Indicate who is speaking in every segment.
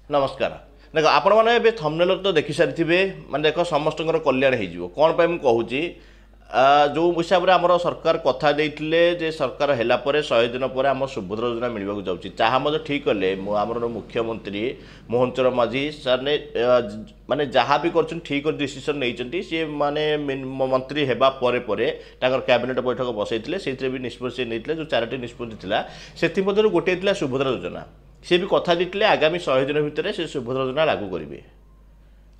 Speaker 1: नमस्कार। देख आपण मैंने थंबनेल तो देखी सारी माने देख समस्त कल्याण हो कौन पर मुझे कहूँ जो हिसाब से आम सरकार कथा देते जे सरकार है 100 दिन पर आम सुभद्रा योजना मिलवा जाऊँगी जहाँ ठीक कले आमर मुख्यमंत्री मोहन चरण माझी सर ने माने जहाँ भी कर ठीक डिसीजन नहीं सी माने मंत्री हेबा परे परे कैबिनेट बैठक बसई से भी निष्पत्ति नहीं जो 4टी निष्पत्ति से गोटे सुभद्रा योजना सी भी कथा देते आगामी 100 दिन भितर से सुभद्रा योजना लागू करेंगे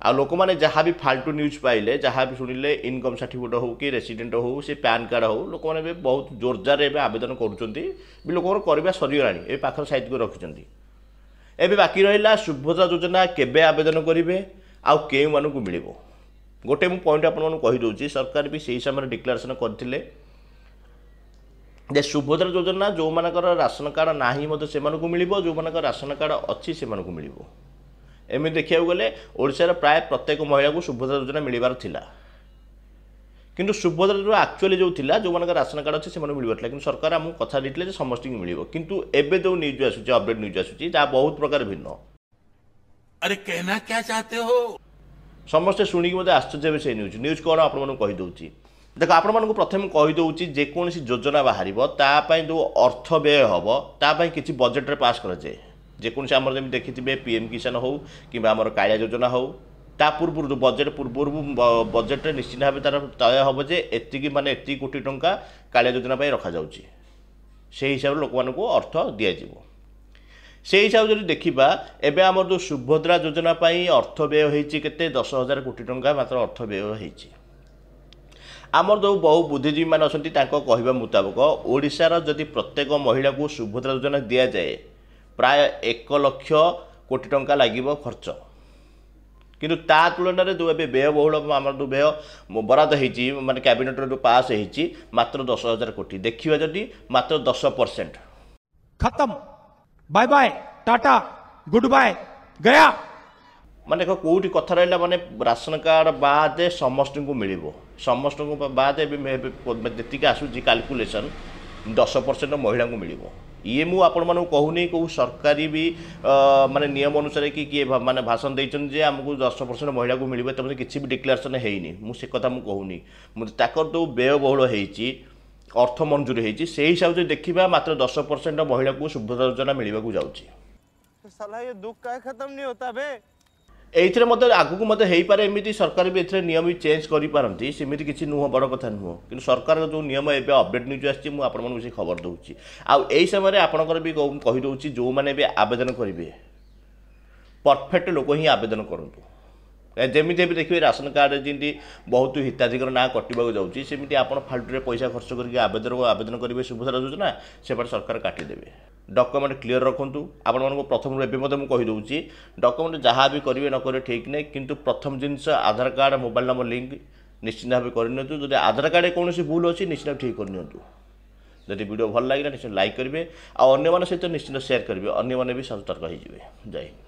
Speaker 1: आ लोक मैंने जहाँ भी फाल्तु न्यूज पाइले जहाँ भी शुणिले इनकम सर्टिफिकेट हो कि रेसिडेंट हो से पैन कार्ड हो लोक मैंने बहुत जोरजार एवं आवेदन कर लोक करवा सरीगलानी ए पाखर साइड को रखिंट एवं बाकी रहा सुभद्रा योजना केबे आवेदन करेंगे आउ केउ मानू मिल गोटे मु पॉइंट आपदे सरकार भी सही समय डिक्लेरेसन करते जे सुभद्रा योजना जो मानकर राशन कार्ड नाही से मिल जो मान राशन कार्ड अच्छी से मिल एमती देखा गले ओडिशार प्राय प्रत्येक महिला को सुभद्रा योजना मिलबार थिला किंतु सुभद्रा जो एक्चुअली जो थिला जो मान राशन कार्ड अच्छे से मिलबार किंतु सरकार आमको कथा देते समस्त मिल किंतु एबे जो न्यूज आसूँ अपडेट न्यूज आसूँ जहाँ बहुत प्रकार भिन्न।
Speaker 2: अरे कहना क्या चाहते हो
Speaker 1: समस्ते शुणिक मत आश्चर्य से न्यूज न्यूज कौन आपदे देख आपण मानक प्रथम कहीदे जेकोसी योजना बाहर तापाई जो अर्थ व्यय हम तापाई किसी बजेट पास कराए जेकोसी आम जमी देखिए पीएम किसान हो कि आमर कालिया योजना हो ता पूर्व बजेट पूर्व बजेट निश्चित भाव तार तय हम जे एति माने एति कोटी टंका कालिया योजना रखा जाउची से हिसाब से लोक मानक अर्थ दिज्व से हिसाब से देखा एवं आम जो सुभद्रा योजना अर्थ व्यय होती 10,000 कोटी टंका मात्र अर्थ व्यय होती आमर जो बहु बुद्धिजीवी मैंने अच्छा कहवा मुताबक ओडिशार जदि प्रत्येक महिला को सुभद्रा योजना दि जाए प्राय 1 लाख कोटी टंका लगे खर्च किंतु ता तुलन में जो व्ययबहुल आम जो व्यय बराद होती माने कैबिनेट जो पास होती मात्र 10,000 कोटी देखा जदि मात्र 10%
Speaker 3: खत्म bye bye tata goodbye गया
Speaker 1: माने देख कौटी कथा रहा माने राशन कार्ड बाद समस्त को मिल समस्त को बाद जी आसूँ कैलकुलेसन 10% महिला को मिल ये मु आपण मानू कहूनी कौ सरकारी भी माने नियम अनुसार कि किए माने भाषण देते आमको 10% महिला को मिले तब किसी भी डिक्लेरेसन है मुझे कथा मुझे कहूनी ताकर जो व्ययबहुल होती अर्थ मंजूर होती से हिसाब से देखा मात्र 10% महिला को सुभद्रा योजना मिलवा जाऊँगी
Speaker 4: साला ये दुख का खत्म नहीं होता बे
Speaker 1: एथरे मत आगु मत हो पारे एमती सरकार भी एथरे नियम भी चेंज करें सेमती किसी नुह बड़ कथा नुह कि सरकार जो नियम एवं अपडेट न्यूज आसी खबर दूसरी आई समय आपंकर भी कहीदे जो मैंने भी आवेदन करेंगे परफेक्ट लोक ही आवेदन करूँ जमी भी देखिए राशन कार्ड जमी बहुत हिताधिकार ना कटवाक जाऊँगी सेमती आप फाल्तु पैसा खर्च करके आवेदन करेंगे सुभद्रा योजना सेपटे सरकार काटिदेवे डॉक्यूमेंट क्लियर रखुँ आपण प्रथम एवं कहीदे डॉक्यूमेंट जहाँ भी करेंगे न करेंगे ठीक नहीं किंतु प्रथम जिनस आधार कार्ड मोबाइल नंबर लिंक निश्चित भाव करनी जब आधार कार्ड कौन भूल अच्छी निश्चित ठीक करनी जब वीडियो भल लगे निश्चित लाइक करेंगे आने सहित निश्चित शेयर करेंगे अन्य भी सतर्क हो जय हिंद।